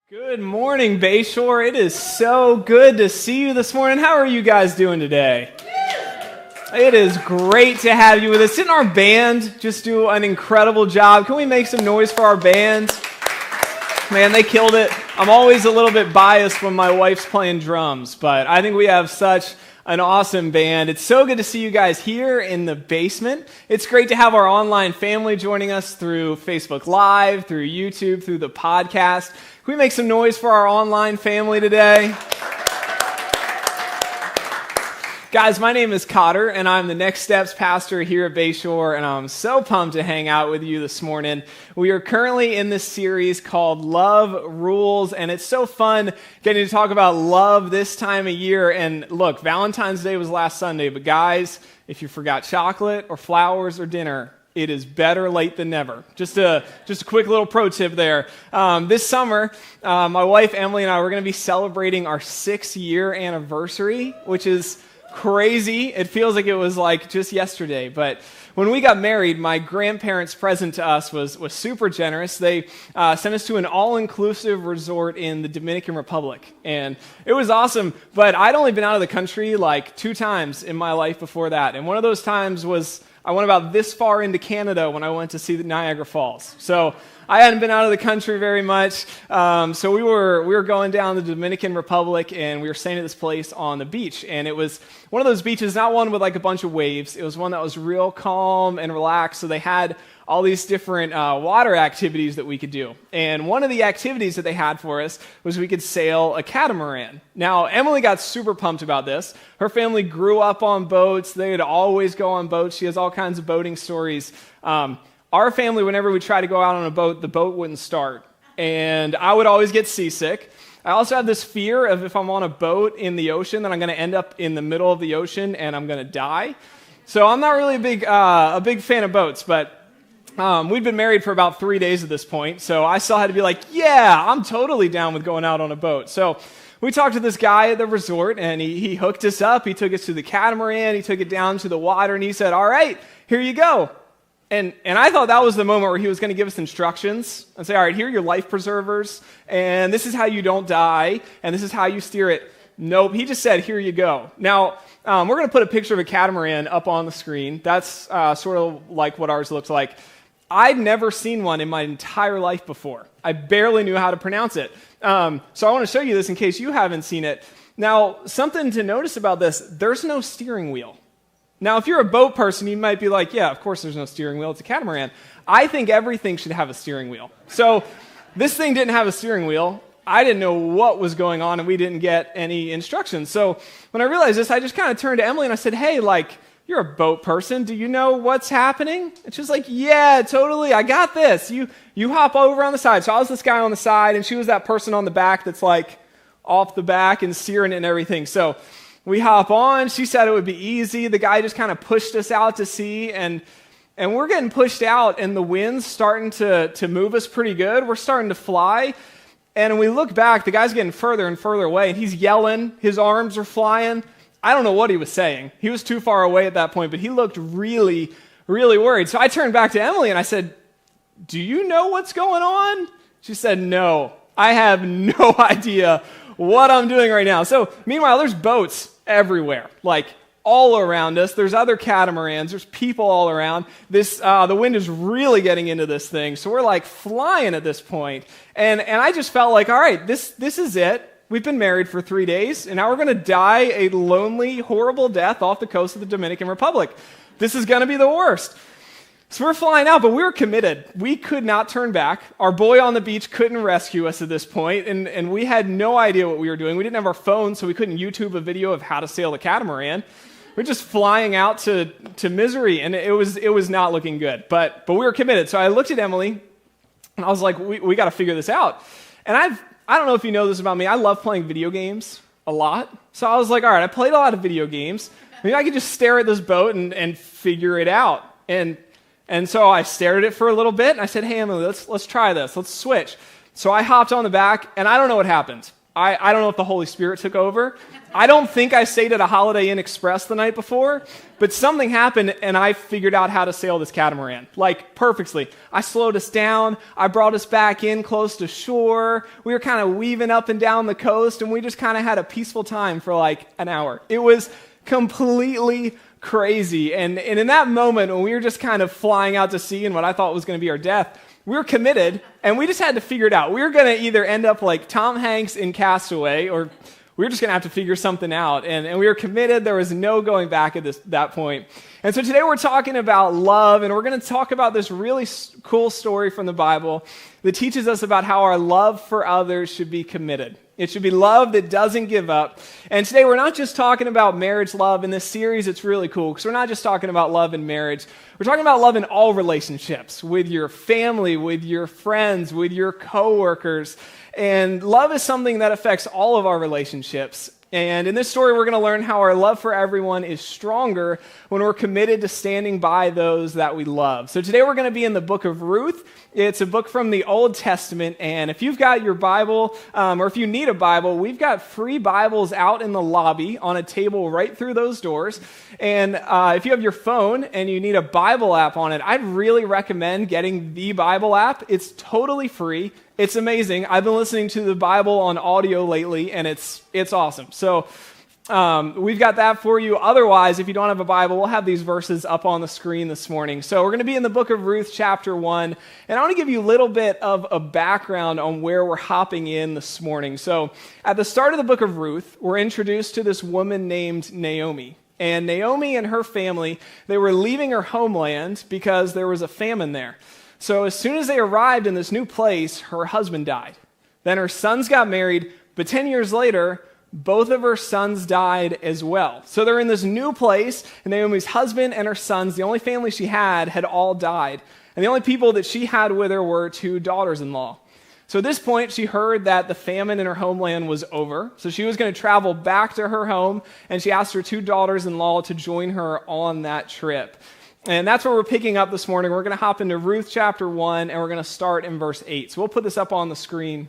Good morning, Bayshore. It is so good to see you this morning. How are you guys doing today? It is great to have you with us. Didn't our band just do an incredible job? Can we make some noise for our band? Man, they killed it. I'm always a little bit biased when my wife's playing drums, but I think we have such an awesome band. It's so good to see you guys here in the basement. It's great to have our online family joining us through Facebook Live, through YouTube, through the podcast. Can we make some noise for our online family today? Guys, my name is Cotter, and I'm the Next Steps pastor here at Bayshore, and I'm so pumped to hang out with you this morning. We are currently in this series called Love Rules, and it's so fun getting to talk about love this time of year. And look, Valentine's Day was last Sunday, but guys, if you forgot chocolate or flowers or dinner, it is better late than never. Just a quick little pro tip there. This summer, my wife Emily and I were going to be celebrating our 6-year anniversary, which is crazy. It feels like it was like just yesterday. But when we got married, my grandparents' present to us was super generous. They sent us to an all-inclusive resort in the Dominican Republic. And it was awesome. But I'd only been out of the country like 2 times in my life before that. And one of those times was I went about this far into Canada when I went to see the Niagara Falls. So I hadn't been out of the country very much. So we were going down the Dominican Republic, and we were staying at this place on the beach. And it was one of those beaches, not one with like a bunch of waves. It was one that was real calm and relaxed. So they had all these different water activities that we could do. And one of the activities that they had for us was we could sail a catamaran. Now, Emily got super pumped about this. Her family grew up on boats. They would always go on boats. She has all kinds of boating stories. Our family, whenever we tried to go out on a boat, the boat wouldn't start. And I would always get seasick. I also have this fear of if I'm on a boat in the ocean, that I'm going to end up in the middle of the ocean and I'm going to die. So I'm not really a big fan of boats, but we'd been married for about 3 days at this point, so I still had to be like, yeah, I'm totally down with going out on a boat. So we talked to this guy at the resort, and he hooked us up. He took us to the catamaran. He took it down to the water, and he said, all right, here you go. And I thought that was the moment where he was going to give us instructions and say, all right, here are your life preservers, and this is how you don't die, and this is how you steer it. Nope, he just said, here you go. Now, we're going to put a picture of a catamaran up on the screen. That's sort of like what ours looks like. I'd never seen one in my entire life before. I barely knew how to pronounce it. So I want to show you this in case you haven't seen it. Now, something to notice about this, there's no steering wheel. Now, if you're a boat person, you might be like, yeah, of course there's no steering wheel. It's a catamaran. I think everything should have a steering wheel. So this thing didn't have a steering wheel. I didn't know what was going on, and we didn't get any instructions. So when I realized this, I just kind of turned to Emily and I said, hey, you're a boat person. Do you know what's happening? And she was like, yeah, totally. I got this. You hop over on the side. So I was this guy on the side, and she was that person on the back that's like off the back and steering it and everything. So we hop on. She said it would be easy. The guy just kind of pushed us out to sea, and we're getting pushed out, and the wind's starting to move us pretty good. We're starting to fly. And when we look back, the guy's getting further and further away, and he's yelling. His arms are flying. I don't know what he was saying. He was too far away at that point, but he looked really, really worried. So I turned back to Emily and I said, do you know what's going on? She said, no, I have no idea what I'm doing right now. So meanwhile, there's boats everywhere, like all around us. There's other catamarans. There's people all around. The wind is really getting into this thing. So we're like flying at this point. And I just felt like, all right, this is it. We've been married for 3 days, and now we're going to die a lonely, horrible death off the coast of the Dominican Republic. This is going to be the worst. So we're flying out, but we were committed. We could not turn back. Our boy on the beach couldn't rescue us at this point, and we had no idea what we were doing. We didn't have our phone, so we couldn't YouTube a video of how to sail a catamaran. We're just flying out to misery, and it was not looking good. But we were committed. So I looked at Emily, and I was like, we got to figure this out. And I don't know if you know this about me. I love playing video games a lot. So I was like, all right, I played a lot of video games. Maybe I could just stare at this boat and figure it out. And so I stared at it for a little bit, and I said, hey, Emily, let's try this. Let's switch. So I hopped on the back, and I don't know what happened. I don't know if the Holy Spirit took over. I don't think I stayed at a Holiday Inn Express the night before, but something happened and I figured out how to sail this catamaran, like perfectly. I slowed us down. I brought us back in close to shore. We were kind of weaving up and down the coast and we just kind of had a peaceful time for like an hour. It was completely crazy. And in that moment when we were just kind of flying out to sea and what I thought was going to be our death, we were committed and we just had to figure it out. We were going to either end up like Tom Hanks in Castaway or we were just going to have to figure something out. And we were committed. There was no going back at that point. And so today we're talking about love, and we're going to talk about this really cool story from the Bible that teaches us about how our love for others should be committed. It should be love that doesn't give up. And today we're not just talking about marriage love. In this series, it's really cool because we're not just talking about love in marriage. We're talking about love in all relationships, with your family, with your friends, with your coworkers. And love is something that affects all of our relationships. And in this story, we're going to learn how our love for everyone is stronger when we're committed to standing by those that we love. So today we're going to be in the book of Ruth. It's a book from the Old Testament. And if you've got your Bible, or if you need a Bible, we've got free Bibles out in the lobby on a table right through those doors. And if you have your phone and you need a Bible app on it, I'd really recommend getting the Bible app. It's totally free. It's amazing. I've been listening to the Bible on audio lately, and it's awesome. So we've got that for you. Otherwise, if you don't have a Bible, we'll have these verses up on the screen this morning. So we're going to be in the book of Ruth, chapter 1, and I want to give you a little bit of a background on where we're hopping in this morning. So at the start of the book of Ruth, we're introduced to this woman named Naomi. And Naomi and her family, they were leaving her homeland because there was a famine there. So as soon as they arrived in this new place, her husband died. Then her sons got married, but 10 years later, both of her sons died as well. So they're in this new place, and Naomi's husband and her sons, the only family she had all died. And the only people that she had with her were 2 daughters-in-law. So at this point, she heard that the famine in her homeland was over. So she was going to travel back to her home, and she asked her 2 daughters-in-law to join her on that trip. And that's where we're picking up this morning. We're going to hop into Ruth chapter 1, and we're going to start in verse 8. So we'll put this up on the screen,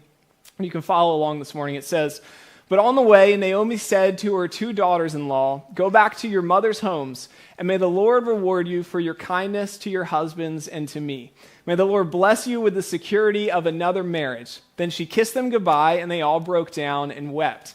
and you can follow along this morning. It says, "But on the way, Naomi said to her 2 daughters-in-law, 'Go back to your mother's homes, and may the Lord reward you for your kindness to your husbands and to me. May the Lord bless you with the security of another marriage.' Then she kissed them goodbye, and they all broke down and wept.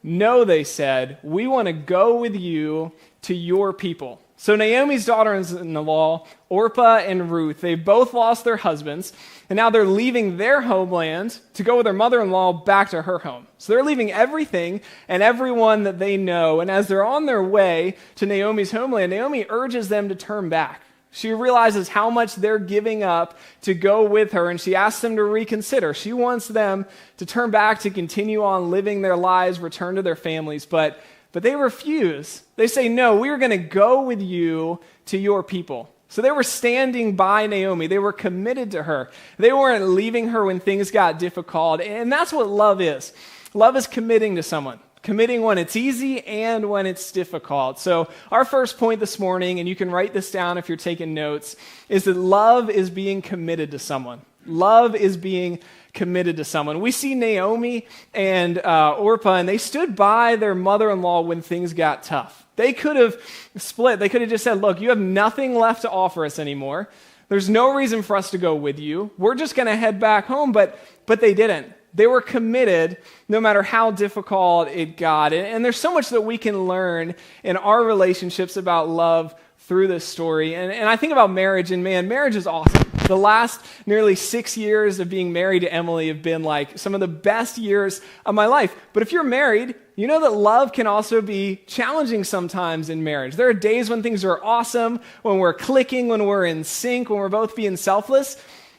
'No,' they said, 'we want to go with you to your people.' So Naomi's daughters-in-law, Orpah and Ruth, they both lost their husbands, and now they're leaving their homeland to go with their mother-in-law back to her home. So they're leaving everything and everyone that they know, and as they're on their way to Naomi's homeland, Naomi urges them to turn back. She realizes how much they're giving up to go with her, and she asks them to reconsider. She wants them to turn back to continue on living their lives, return to their families, but they refuse. They say, "No, we are going to go with you to your people." So they were standing by Naomi. They were committed to her. They weren't leaving her when things got difficult. And that's what love is. Love is committing to someone. Committing when it's easy and when it's difficult. So our first point this morning, and you can write this down if you're taking notes, is that love is being committed to someone. Love is being committed to someone. We see Naomi and Orpah, and they stood by their mother-in-law when things got tough. They could have split. They could have just said, "Look, you have nothing left to offer us anymore. There's no reason for us to go with you. We're just going to head back home." But they didn't. They were committed no matter how difficult it got. And there's so much that we can learn in our relationships about love through this story. And I think about marriage, and man, marriage is awesome. The last nearly 6 years of being married to Emily have been like some of the best years of my life. But if you're married, you know that love can also be challenging sometimes in marriage. There are days when things are awesome, when we're clicking, when we're in sync, when we're both being selfless.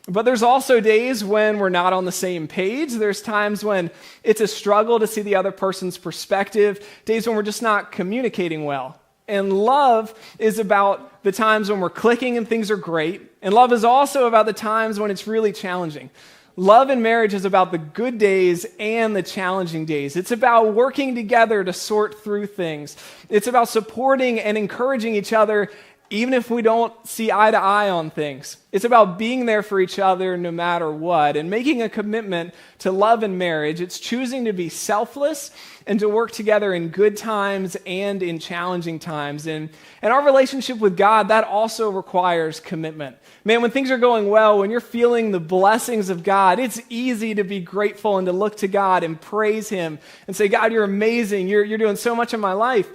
But there's also days when we're not on the same page. There's times when it's a struggle to see the other person's perspective, days when we're just not communicating well. And love is about the times when we're clicking and things are great. And love is also about the times when it's really challenging. Love in marriage is about the good days and the challenging days. It's about working together to sort through things. It's about supporting and encouraging each other even if we don't see eye to eye on things. It's about being there for each other no matter what, and making a commitment to love in marriage. It's choosing to be selfless and to work together in good times and in challenging times. And our relationship with God, that also requires commitment. Man, when things are going well, when you're feeling the blessings of God, it's easy to be grateful and to look to God and praise Him and say, God, you're amazing. You're doing so much in my life.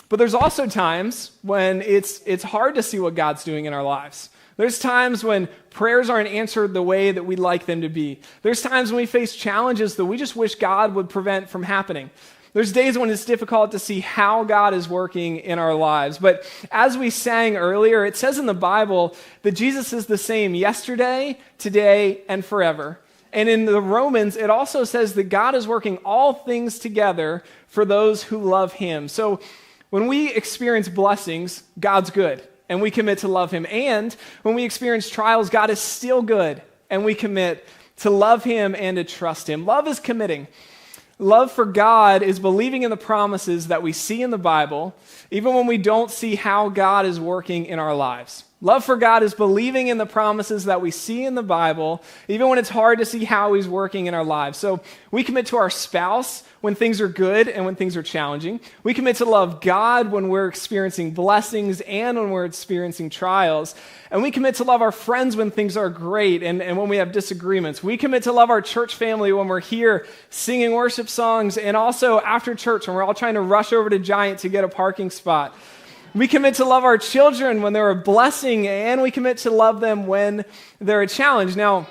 But there's also times when it's hard to see what God's doing in our lives. There's times when prayers aren't answered the way that we'd like them to be. There's times when we face challenges that we just wish God would prevent from happening. There's days when it's difficult to see how God is working in our lives. But as we sang earlier, it says in the Bible that Jesus is the same yesterday, today, and forever. And in the Romans, it also says that God is working all things together for those who love Him. So when we experience blessings, God's good, and we commit to love Him. And when we experience trials, God is still good, and we commit to love Him and to trust Him. Love is committing. Love for God is believing in the promises that we see in the Bible, even when we don't see how God is working in our lives. Love for God is believing in the promises that we see in the Bible, even when it's hard to see how He's working in our lives. So we commit to our spouse when things are good and when things are challenging. We commit to love God when we're experiencing blessings and when we're experiencing trials. And we commit to love our friends when things are great and when we have disagreements. We commit to love our church family when we're here singing worship songs and also after church when we're all trying to rush over to Giant to get a parking spot. We commit to love our children when they're a blessing, and we commit to love them when they're a challenge. Now,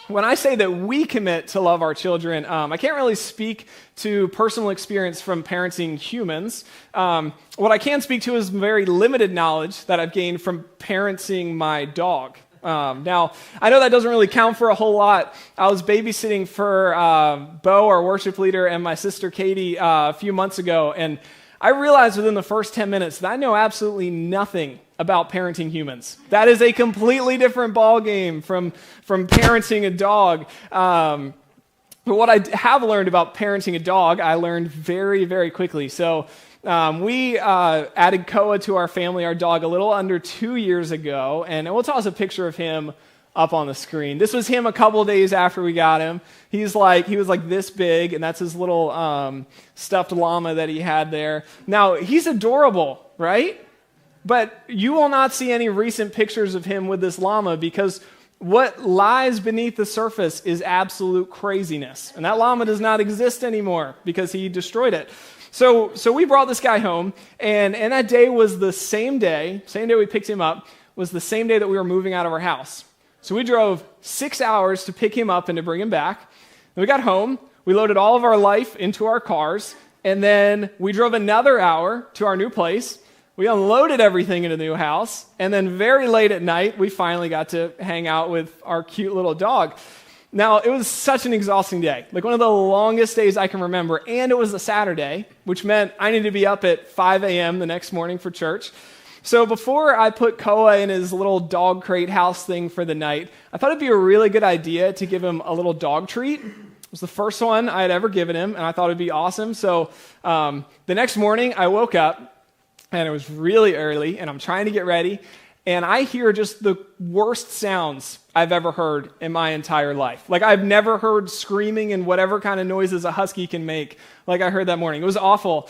when I say that we commit to love our children, I can't really speak to personal experience from parenting humans. What I can speak to is very limited knowledge that I've gained from parenting my dog. Now, I know that doesn't really count for a whole lot. I was babysitting for Bo, our worship leader, and my sister Katie a few months ago, and I realized within the first 10 minutes that I know absolutely nothing about parenting humans. That is a completely different ballgame from parenting a dog. But what I have learned about parenting a dog, I learned very, very quickly. So we added Koa to our family, our dog, a little under 2 years ago, and we'll toss a picture of him up on the screen. This was him a couple days after we got him. He was like this big, and that's his little stuffed llama that he had there. Now, he's adorable, right? But you will not see any recent pictures of him with this llama because what lies beneath the surface is absolute craziness. And that llama does not exist anymore because he destroyed it. So we brought this guy home, and that day was the same day we picked him up, was the same day that we were moving out of our house. So we drove 6 hours to pick him up and to bring him back. Then we got home, we loaded all of our life into our cars, and then we drove another hour to our new place. We unloaded everything into the new house, and then very late at night, we finally got to hang out with our cute little dog. Now, it was such an exhausting day, like one of the longest days I can remember, and it was a Saturday, which meant I needed to be up at 5 a.m. the next morning for church. So before I put Koa in his little dog crate house thing for the night, I thought it'd be a really good idea to give him a little dog treat. It was the first one I had ever given him, and I thought it'd be awesome. So the next morning, I woke up, and it was really early, and I'm trying to get ready, and I hear just the worst sounds I've ever heard in my entire life. Like, I've never heard screaming and whatever kind of noises a husky can make like I heard that morning. It was awful.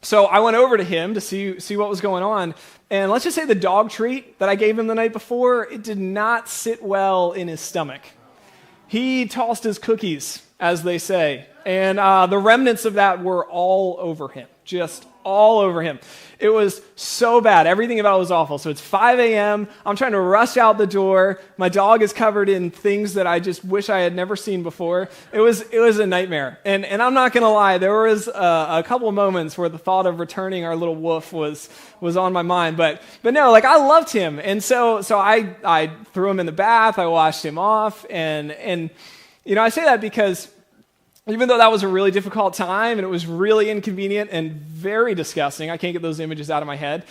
So I went over to him to see what was going on, and let's just say the dog treat that I gave him the night before, it did not sit well in his stomach. He tossed his cookies, as they say, and the remnants of that were all over him, just all over him. It was so bad. Everything about it was awful. So it's 5 a.m. I'm trying to rush out the door. My dog is covered in things that I just wish I had never seen before. It was a nightmare. And I'm not going to lie, there was a couple of moments where the thought of returning our little wolf was on my mind. But no, like, I loved him. And so I threw him in the bath. I washed him off. And you know, I say that because even though that was a really difficult time and it was really inconvenient and very disgusting, I can't get those images out of my head,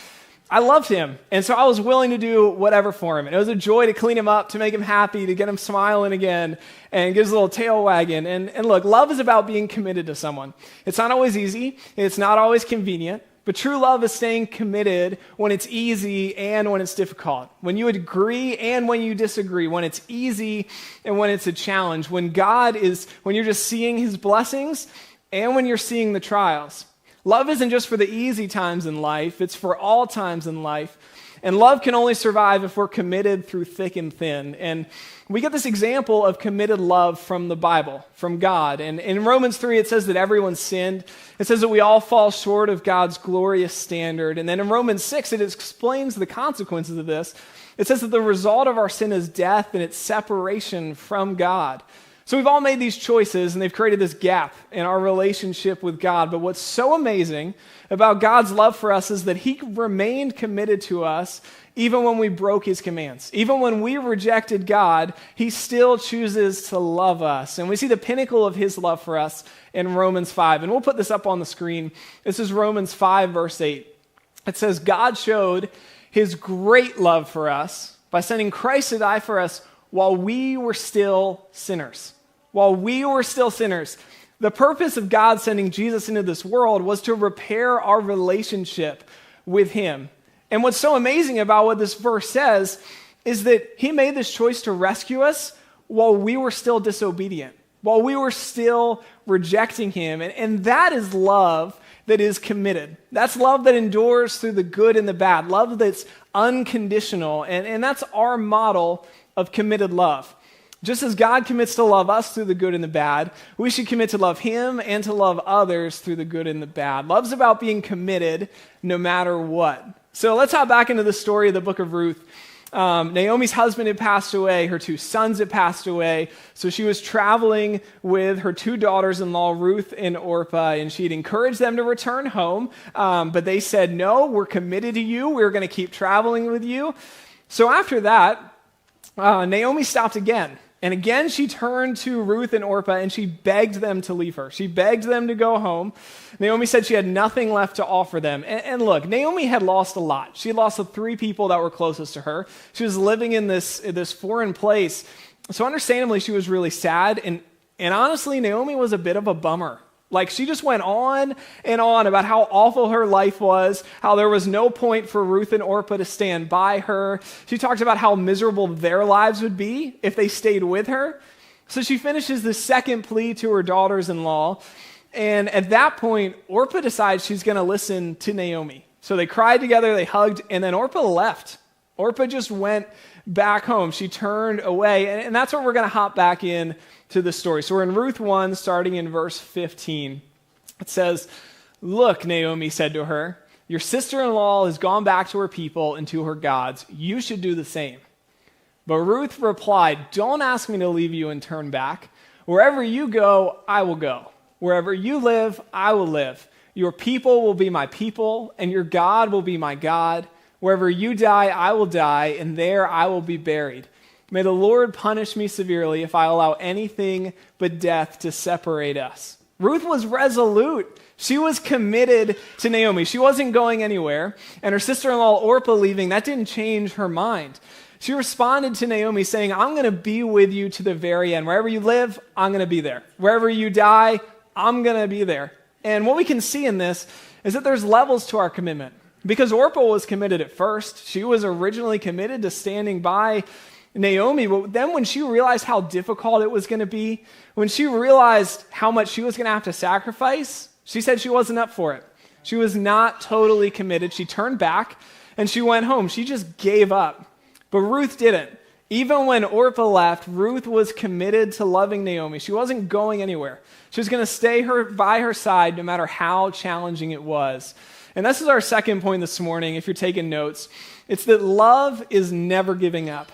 I loved him. And so I was willing to do whatever for him. And it was a joy to clean him up, to make him happy, to get him smiling again, and get his little tail wagging. And look, love is about being committed to someone. It's not always easy. It's not always convenient. But true love is staying committed when it's easy and when it's difficult, when you agree and when you disagree, when it's easy and when it's a challenge, when you're just seeing his blessings and when you're seeing the trials. Love isn't just for the easy times in life, it's for all times in life. And love can only survive if we're committed through thick and thin. And we get this example of committed love from the Bible, from God. And in Romans 3, it says that everyone sinned. It says that we all fall short of God's glorious standard. And then in Romans 6, it explains the consequences of this. It says that the result of our sin is death and it's separation from God. So we've all made these choices, and they've created this gap in our relationship with God. But what's so amazing about God's love for us is that he remained committed to us even when we broke his commands. Even when we rejected God, he still chooses to love us. And we see the pinnacle of his love for us in Romans 5. And we'll put this up on the screen. This is Romans 5, verse 8. It says, God showed his great love for us by sending Christ to die for us while we were still sinners. While we were still sinners. The purpose of God sending Jesus into this world was to repair our relationship with him. And what's so amazing about what this verse says is that he made this choice to rescue us while we were still disobedient, while we were still rejecting him. And that is love that is committed. That's love that endures through the good and the bad, love that's unconditional. And that's our model of committed love. Just as God commits to love us through the good and the bad, we should commit to love him and to love others through the good and the bad. Love's about being committed no matter what. So let's hop back into the story of the book of Ruth. Naomi's husband had passed away. Her 2 sons had passed away. So she was traveling with her 2 daughters-in-law, Ruth and Orpah, and she had encouraged them to return home. But they said, no, we're committed to you. We're going to keep traveling with you. So after that, Naomi stopped again. And again, she turned to Ruth and Orpah and she begged them to leave her. She begged them to go home. Naomi said she had nothing left to offer them. And look, Naomi had lost a lot. She had lost the 3 people that were closest to her. She was living in this foreign place. So understandably, she was really sad. And honestly, Naomi was a bit of a bummer. Like, she just went on and on about how awful her life was, how there was no point for Ruth and Orpah to stand by her. She talked about how miserable their lives would be if they stayed with her. So she finishes the second plea to her daughters-in-law. And at that point, Orpah decides she's going to listen to Naomi. So they cried together, they hugged, and then Orpah left. Orpah just went back home. She turned away. And that's where we're going to hop back in to the story. So we're in Ruth 1, starting in verse 15. It says, "Look," Naomi said to her, "your sister-in-law has gone back to her people and to her gods. You should do the same." But Ruth replied, "Don't ask me to leave you and turn back. Wherever you go, I will go. Wherever you live, I will live. Your people will be my people, and your God will be my God. Wherever you die, I will die, and there I will be buried. May the Lord punish me severely if I allow anything but death to separate us." Ruth was resolute. She was committed to Naomi. She wasn't going anywhere. And her sister-in-law Orpah leaving, that didn't change her mind. She responded to Naomi saying, "I'm going to be with you to the very end. Wherever you live, I'm going to be there. Wherever you die, I'm going to be there." And what we can see in this is that there's levels to our commitment. Because Orpah was committed at first. She was originally committed to standing by Naomi, but then when she realized how difficult it was going to be, when she realized how much she was going to have to sacrifice, she said she wasn't up for it. She was not totally committed. She turned back and she went home. She just gave up. But Ruth didn't. Even when Orpah left, Ruth was committed to loving Naomi. She wasn't going anywhere. She was going to stay by her side no matter how challenging it was. And this is our second point this morning, if you're taking notes. It's that love is never giving up.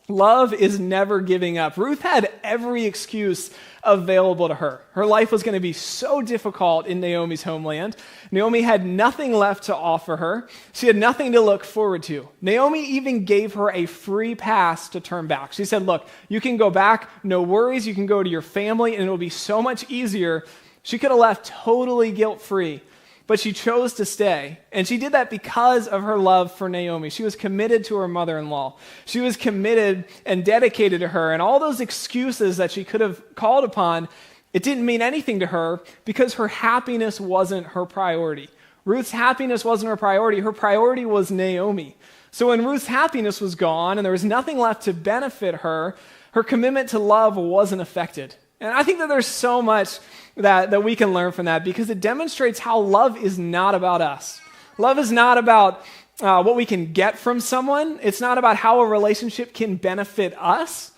Love is never giving up. Ruth had every excuse available to her. Her life was going to be so difficult in Naomi's homeland. Naomi had nothing left to offer her. She had nothing to look forward to. Naomi even gave her a free pass to turn back. She said, "Look, you can go back, no worries. You can go to your family, and it'll be so much easier." She could have left totally guilt-free. But she chose to stay, and she did that because of her love for Naomi. She was committed to her mother-in-law. She was committed and dedicated to her, and all those excuses that she could have called upon, it didn't mean anything to her because her happiness wasn't her priority. Ruth's happiness wasn't her priority. Her priority was Naomi. So when Ruth's happiness was gone and there was nothing left to benefit her, her commitment to love wasn't affected. And I think that there's so much that we can learn from that because it demonstrates how love is not about us. Love is not about what we can get from someone. It's not about how a relationship can benefit us.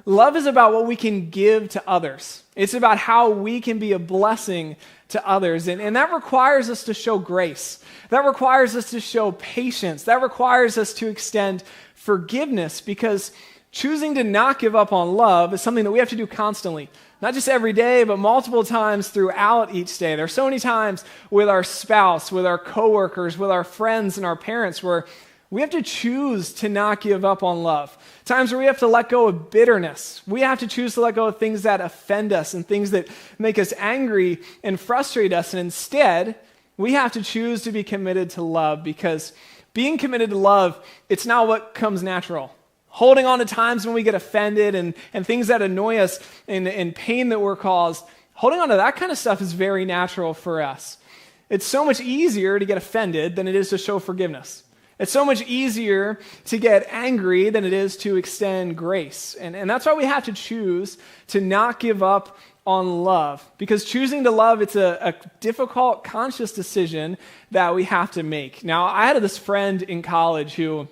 Love is about what we can give to others. It's about how we can be a blessing to others. And that requires us to show grace. That requires us to show patience. That requires us to extend forgiveness because choosing to not give up on love is something that we have to do constantly. Not just every day, but multiple times throughout each day. There are so many times with our spouse, with our coworkers, with our friends and our parents where we have to choose to not give up on love. Times where we have to let go of bitterness. We have to choose to let go of things that offend us and things that make us angry and frustrate us. And instead, we have to choose to be committed to love because being committed to love, it's not what comes natural. Holding on to times when we get offended and things that annoy us and pain that we're caused, holding on to that kind of stuff is very natural for us. It's so much easier to get offended than it is to show forgiveness. It's so much easier to get angry than it is to extend grace. And that's why we have to choose to not give up on love. Because choosing to love, it's a difficult, conscious decision that we have to make. Now, I had this friend in college who,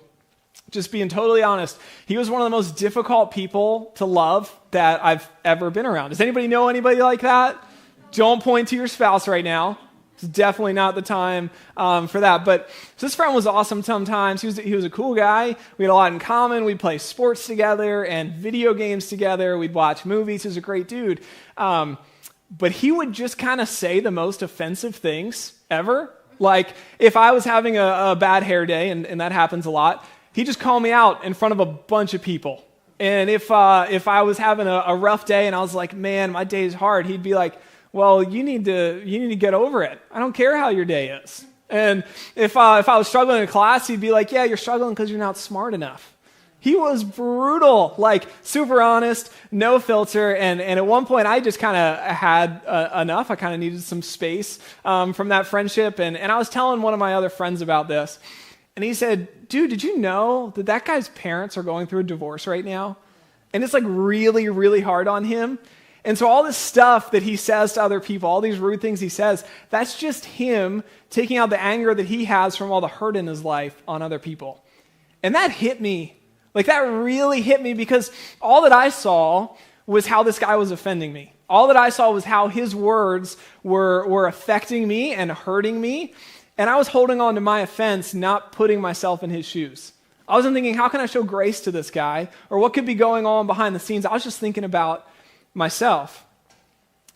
just being totally honest, he was one of the most difficult people to love that I've ever been around. Does anybody know anybody like that? Don't point to your spouse right now. It's definitely not the time for that. But so this friend was awesome sometimes. He was a cool guy. We had a lot in common. We'd play sports together and video games together. We'd watch movies. He was a great dude. But he would just kind of say the most offensive things ever. Like if I was having a bad hair day, and that happens a lot, he'd just call me out in front of a bunch of people. And if I was having a rough day and I was like, man, my day's hard, he'd be like, well, you need to get over it. I don't care how your day is. And if I was struggling in class, he'd be like, yeah, you're struggling because you're not smart enough. He was brutal, like super honest, no filter. And at one point, I just kind of had enough. I kind of needed some space from that friendship. And I was telling one of my other friends about this. And he said, dude, did you know that guy's parents are going through a divorce right now? And it's like really, really hard on him. And so all this stuff that he says to other people, all these rude things he says, that's just him taking out the anger that he has from all the hurt in his life on other people. And that hit me. Like that really hit me because all that I saw was how this guy was offending me. All that I saw was how his words were affecting me and hurting me. And I was holding on to my offense, not putting myself in his shoes. I wasn't thinking, how can I show grace to this guy? Or what could be going on behind the scenes? I was just thinking about myself.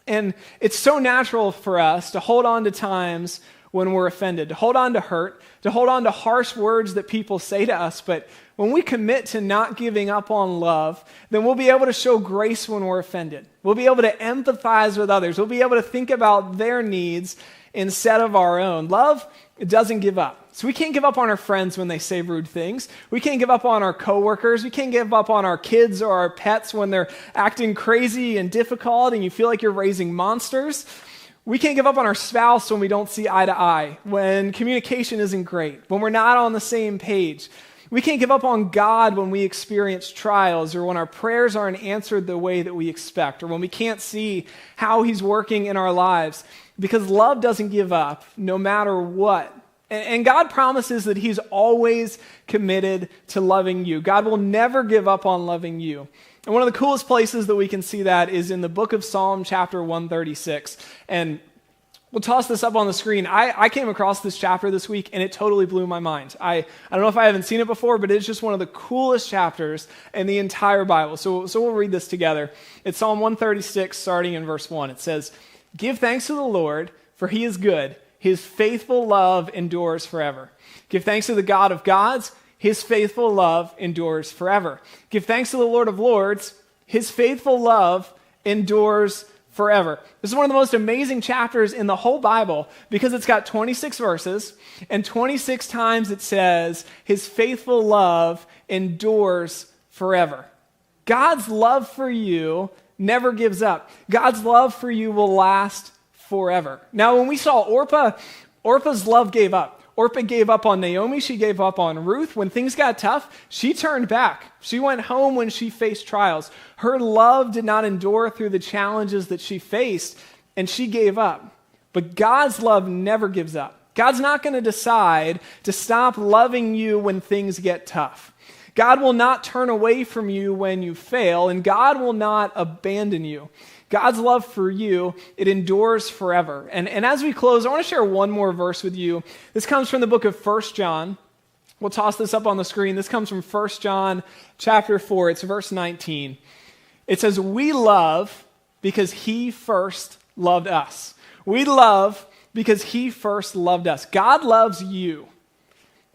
And it's so natural for us to hold on to times when we're offended, to hold on to hurt, to hold on to harsh words that people say to us. But when we commit to not giving up on love, then we'll be able to show grace when we're offended. We'll be able to empathize with others. We'll be able to think about their needs instead of our own. Love doesn't give up. So we can't give up on our friends when they say rude things. We can't give up on our coworkers. We can't give up on our kids or our pets when they're acting crazy and difficult and you feel like you're raising monsters. We can't give up on our spouse when we don't see eye to eye, when communication isn't great, when we're not on the same page. We can't give up on God when we experience trials or when our prayers aren't answered the way that we expect or when we can't see how He's working in our lives, because love doesn't give up no matter what. And God promises that He's always committed to loving you. God will never give up on loving you. And one of the coolest places that we can see that is in the book of Psalm chapter 136. And we'll toss this up on the screen. I came across this chapter this week, and it totally blew my mind. I don't know if I haven't seen it before, but it's just one of the coolest chapters in the entire Bible. So we'll read this together. It's Psalm 136, starting in verse 1. It says, "Give thanks to the Lord, for He is good. His faithful love endures forever. Give thanks to the God of gods. His faithful love endures forever. Give thanks to the Lord of lords. His faithful love endures forever." This is one of the most amazing chapters in the whole Bible because it's got 26 verses, and 26 times it says, His faithful love endures forever. God's love for you never gives up. God's love for you will last forever. Now, when we saw Orpah Orpah's love gave up. Orpah gave up on Naomi. She gave up on Ruth. When things got tough, she turned back. She went home when she faced trials. Her love did not endure through the challenges that she faced, and she gave up. But God's love never gives up. God's not going to decide to stop loving you when things get tough. God will not turn away from you when you fail, and God will not abandon you. God's love for you, it endures forever. And as we close, I want to share one more verse with you. This comes from the book of 1 John. We'll toss this up on the screen. This comes from 1 John chapter 4. It's verse 19. It says, "We love because he first loved us." We love because he first loved us. God loves you.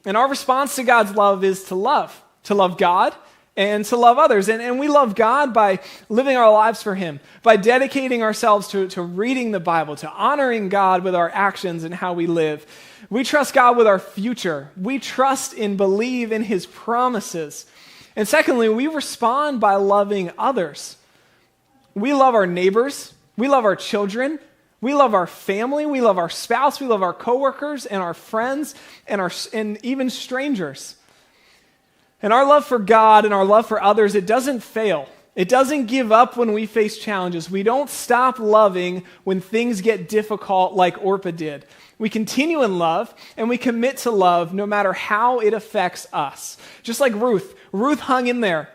And our response to God's love is to love God and to love others. And we love God by living our lives for him, by dedicating ourselves to reading the Bible, to honoring God with our actions and how we live. We trust God with our future. We trust and believe in his promises. And secondly, we respond by loving others. We love our neighbors. We love our children. We love our family. We love our spouse. We love our coworkers and our friends and even strangers. And our love for God and our love for others, it doesn't fail. It doesn't give up when we face challenges. We don't stop loving when things get difficult like Orpah did. We continue in love, and we commit to love no matter how it affects us. Just like Ruth. Ruth hung in there.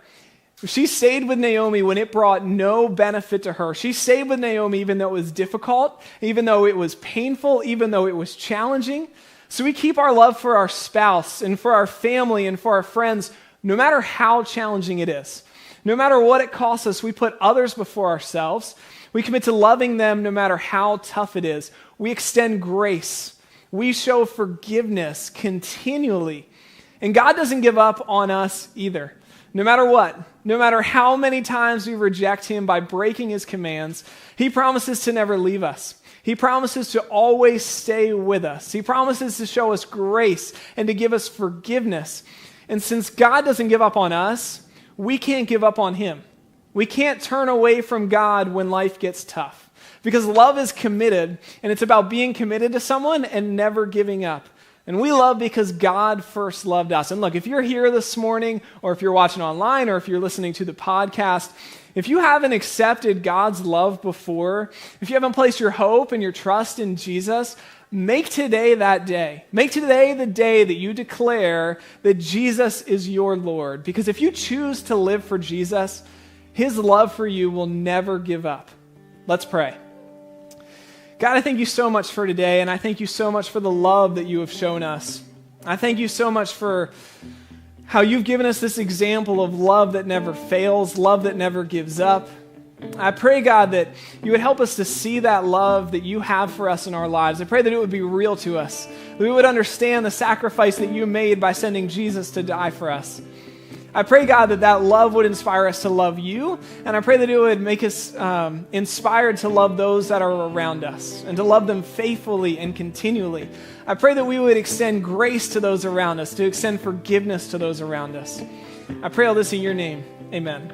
She stayed with Naomi when it brought no benefit to her. She stayed with Naomi even though it was difficult, even though it was painful, even though it was challenging. So we keep our love for our spouse and for our family and for our friends no matter how challenging it is. No matter what it costs us, we put others before ourselves. We commit to loving them no matter how tough it is. We extend grace. We show forgiveness continually. And God doesn't give up on us either. No matter what, no matter how many times we reject him by breaking his commands, he promises to never leave us. He promises to always stay with us. He promises to show us grace and to give us forgiveness. And since God doesn't give up on us, we can't give up on him. We can't turn away from God when life gets tough. Because love is committed, and it's about being committed to someone and never giving up. And we love because God first loved us. And look, if you're here this morning, or if you're watching online, or if you're listening to the podcast, if you haven't accepted God's love before, if you haven't placed your hope and your trust in Jesus, make today that day. Make today the day that you declare that Jesus is your Lord. Because if you choose to live for Jesus, his love for you will never give up. Let's pray. God, I thank you so much for today, and I thank you so much for the love that you have shown us. I thank you so much for how you've given us this example of love that never fails, love that never gives up. I pray, God, that you would help us to see that love that you have for us in our lives. I pray that it would be real to us, that we would understand the sacrifice that you made by sending Jesus to die for us. I pray, God, that love would inspire us to love you, and I pray that it would make us inspired to love those that are around us and to love them faithfully and continually. I pray that we would extend grace to those around us, to extend forgiveness to those around us. I pray all this in your name. Amen.